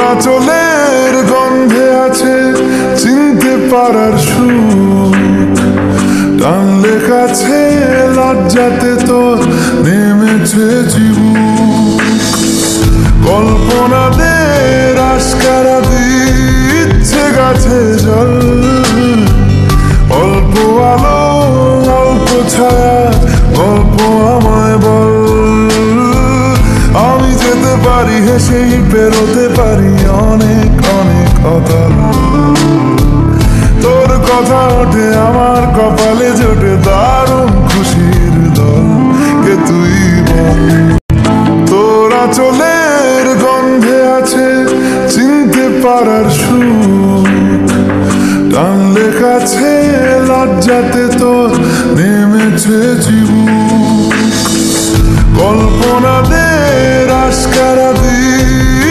আঁচলের গন্ধে আছে চিনতে পারার সুখ, টানলে কাছে লজ্জাতে তোর নেমেছে চিবুক। কল্পনাদের আশকারা দিচ্ছে গাছে জল, অল্প আলো অল্প ছায়া গল্প আমায় বল। আমি যেতে পারি হেসেই বেরোতে পারি অনেক অনেক অতল। তোর কথা ওঠে আমার কপালে জোটে দারুণ খুশির দল। কে তুই বল? তোর আঁচলের গন্ধে আছে চিনতে পারার সুখ, টানলে কাছে লজ্জাতে তোর নেমেছে চিবুক। কল্পনাদের আশকারা দিয়ে